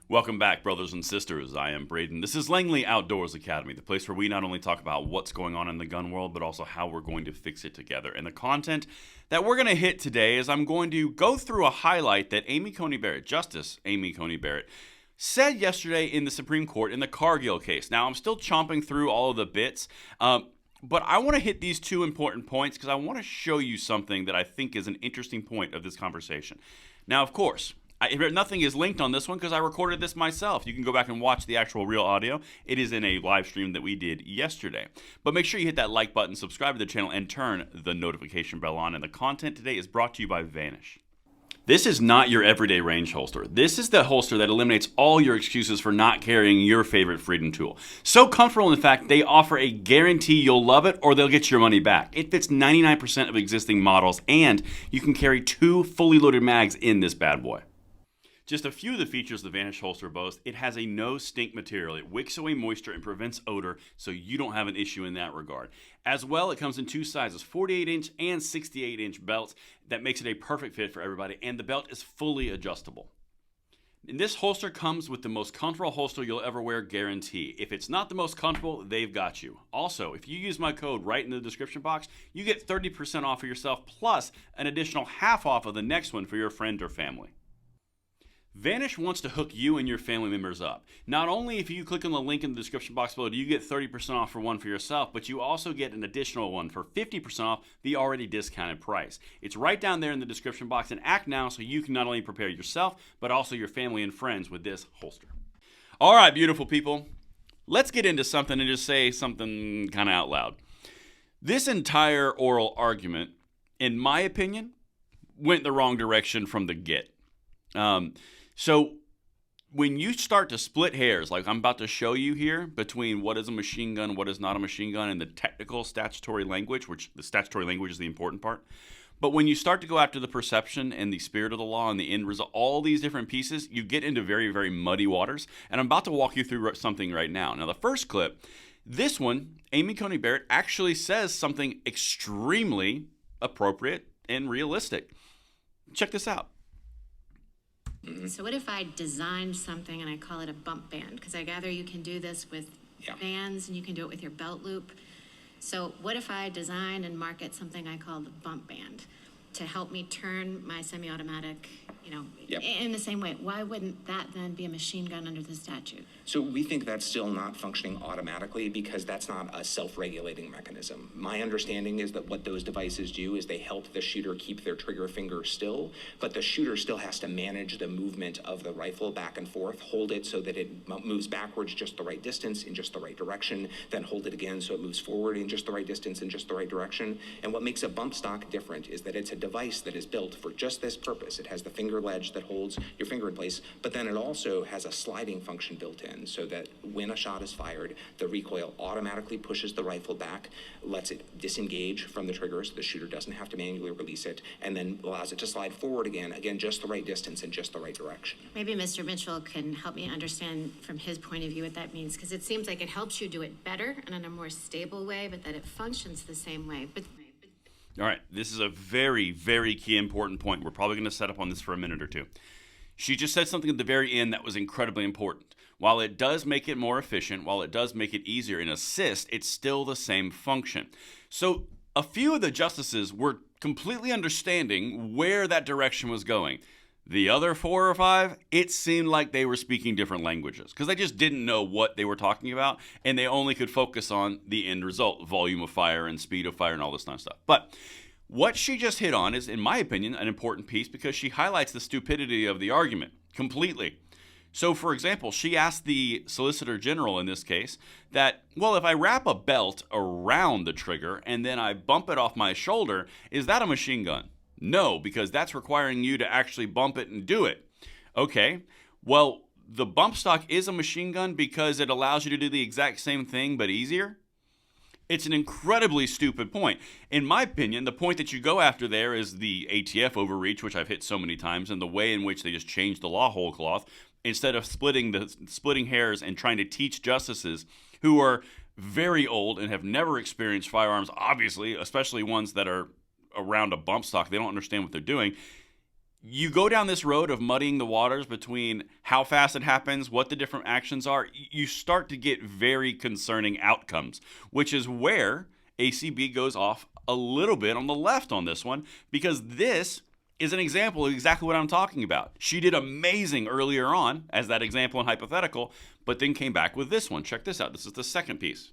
Welcome back, brothers and sisters. I am Braden. This is Langley Outdoors Academy, the place where we not only talk about what's going on in the gun world, but also how we're going to fix it together. And the content that we're going to hit today is I'm going to go through a highlight that Justice Amy Coney Barrett, said yesterday in the Supreme Court in the Cargill case. Now, I'm still chomping through all of the bits, but I want to hit these two important points because I want to show you something that I think is an interesting point of this conversation. Now, of course, nothing is linked on this one because I recorded this myself. You can go back and watch the actual real audio. It is in a live stream that we did yesterday. But make sure you hit that like button, subscribe to the channel, and turn the notification bell on. And the content today is brought to you by Vanish. This is not your everyday range holster. This is the holster that eliminates all your excuses for not carrying your favorite freedom tool. So comfortable, in fact, they offer a guarantee you'll love it or they'll get your money back. It fits 99% of existing models, and you can carry 2 fully loaded mags in this bad boy. Just a few of the features the Vanish holster boasts. It has a no-stink material. It wicks away moisture and prevents odor, so you don't have an issue in that regard. As well, it comes in 2 sizes, 48-inch and 68-inch belts. That makes it a perfect fit for everybody, and the belt is fully adjustable. And this holster comes with the most comfortable holster you'll ever wear guarantee. If it's not the most comfortable, they've got you. Also, if you use my code right in the description box, you get 30% off for yourself, plus an additional half off of the next one for your friend or family. Vanish wants to hook you and your family members up. Not only if you click on the link in the description box below do you get 30% off for one for yourself, but you also get an additional one for 50% off the already discounted price. It's right down there in the description box, and act now so you can not only prepare yourself, but also your family and friends with this holster. All right, beautiful people, let's get into something and just say something kind of out loud. This entire oral argument, in my opinion, went the wrong direction from the get. So when you start to split hairs, like I'm about to show you here, between what is a machine gun, what is not a machine gun, and the technical statutory language, which the statutory language is the important part. But when you start to go after the perception and the spirit of the law and the end result, all these different pieces, you get into very, very muddy waters. And I'm about to walk you through something right now. Now, the first clip, this one, Amy Coney Barrett actually says something extremely appropriate and realistic. Check this out. So what if I designed something and I call it a bump band? Because I gather you can do this with bands and you can do it with your belt loop. So what if I design and market something I call the bump band to help me turn my semi-automatic, in the same way? Why wouldn't that then be a machine gun under the statute? So we think that's still not functioning automatically because that's not a self-regulating mechanism. My understanding is that what those devices do is they help the shooter keep their trigger finger still, but the shooter still has to manage the movement of the rifle back and forth, hold it so that it moves backwards just the right distance in just the right direction, then hold it again so it moves forward in just the right distance in just the right direction. And what makes a bump stock different is that it's a device that is built for just this purpose. It has the finger ledge that holds your finger in place, but then it also has a sliding function built in so that when a shot is fired, the recoil automatically pushes the rifle back, lets it disengage from the trigger so the shooter doesn't have to manually release it, and then allows it to slide forward again, just the right distance in just the right direction. Maybe Mr. Mitchell can help me understand from his point of view what that means, because it seems like it helps you do it better and in a more stable way, but that it functions the same way. All right, this is a very, very key important point. We're probably going to set up on this for a minute or two. She just said something at the very end that was incredibly important. While it does make it more efficient, while it does make it easier in assist, it's still the same function. So a few of the justices were completely understanding where that direction was going. The other 4 or 5, it seemed like they were speaking different languages because they just didn't know what they were talking about, and they only could focus on the end result, volume of fire and speed of fire and all this kind of stuff. But what she just hit on is, in my opinion, an important piece because she highlights the stupidity of the argument completely. So, for example, she asked the Solicitor General in this case that, well, if I wrap a belt around the trigger and then I bump it off my shoulder, is that a machine gun? No, because that's requiring you to actually bump it and do it. Okay, well, the bump stock is a machine gun because it allows you to do the exact same thing but easier. It's an incredibly stupid point. In my opinion, the point that you go after there is the ATF overreach, which I've hit so many times, and the way in which they just changed the law whole cloth instead of splitting hairs and trying to teach justices who are very old and have never experienced firearms, obviously, especially ones that are around a bump stock. They don't understand what they're doing. you go down this road of muddying the waters between how fast it happens, what the different actions are, you start to get very concerning outcomes, which is where ACB goes off a little bit on the left on this one, because this is an example of exactly what I'm talking about. She did amazing earlier on as that example in hypothetical, but then came back with this one. Check this out. This is the second piece.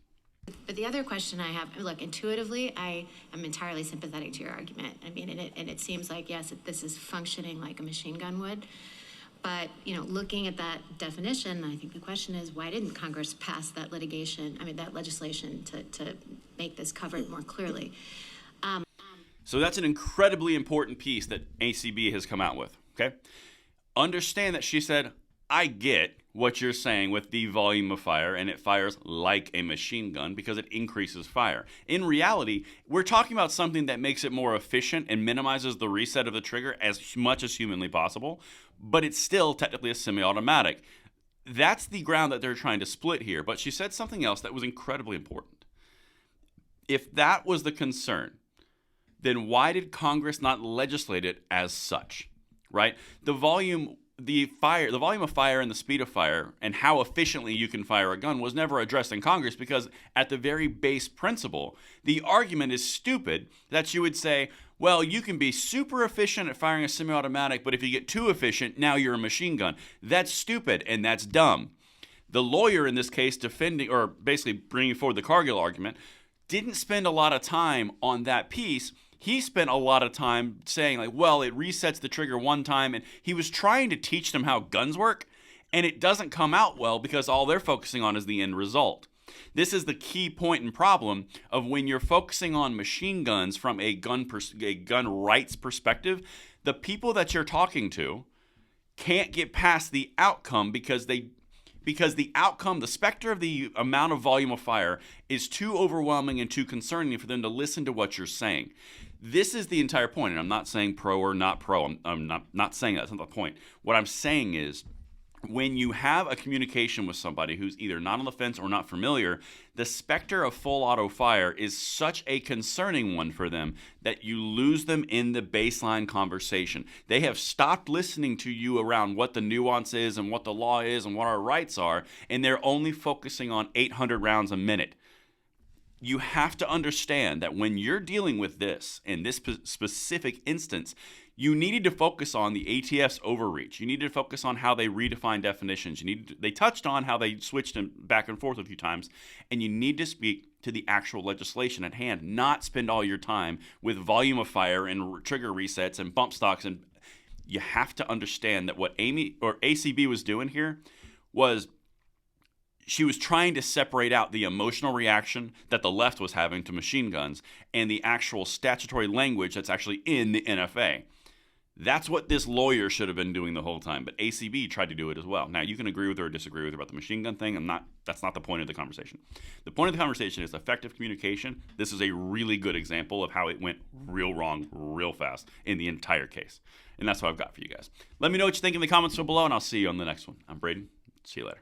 But the other question I have, look, intuitively, I am entirely sympathetic to your argument. I mean, and it seems like, yes, this is functioning like a machine gun would. But, looking at that definition, I think the question is, why didn't Congress pass that legislation to make this covered more clearly? So that's an incredibly important piece that ACB has come out with, okay? Understand that she said, I get what you're saying with the volume of fire, and it fires like a machine gun because it increases fire. In reality, we're talking about something that makes it more efficient and minimizes the reset of the trigger as much as humanly possible, but it's still technically a semi-automatic. That's the ground that they're trying to split here, but she said something else that was incredibly important. If that was the concern, then why did Congress not legislate it as such, right? The volume of fire and the speed of fire and how efficiently you can fire a gun was never addressed in Congress because at the very base principle, the argument is stupid that you would say, well, you can be super efficient at firing a semi-automatic, but if you get too efficient, now you're a machine gun. That's stupid and that's dumb. The lawyer in this case defending, or basically bringing forward the Cargill argument, didn't spend a lot of time on that piece. He spent a lot of time saying, like, well, it resets the trigger one time, and he was trying to teach them how guns work, and it doesn't come out well because all they're focusing on is the end result. This is the key point and problem of when you're focusing on machine guns from a gun rights perspective, the people that you're talking to can't get past the outcome because the outcome, the specter of the amount of volume of fire is too overwhelming and too concerning for them to listen to what you're saying. This is the entire point, and I'm not saying pro or not pro. I'm not saying that. That's not the point. What I'm saying is when you have a communication with somebody who's either not on the fence or not familiar, the specter of full auto fire is such a concerning one for them that you lose them in the baseline conversation. They have stopped listening to you around what the nuance is and what the law is and what our rights are, and they're only focusing on 800 rounds a minute. You have to understand that when you're dealing with this, in this specific instance, you needed to focus on the ATF's overreach. You needed to focus on how they redefine definitions. They touched on how they switched them back and forth a few times, and you need to speak to the actual legislation at hand, not spend all your time with volume of fire and trigger resets and bump stocks. And you have to understand that what ACB was doing here was she was trying to separate out the emotional reaction that the left was having to machine guns and the actual statutory language that's actually in the NFA. That's what this lawyer should have been doing the whole time, but ACB tried to do it as well. Now, you can agree with her or disagree with her about the machine gun thing. That's not the point of the conversation. The point of the conversation is effective communication. This is a really good example of how it went real wrong real fast in the entire case. And that's what I've got for you guys. Let me know what you think in the comments below, and I'll see you on the next one. I'm Braden. See you later.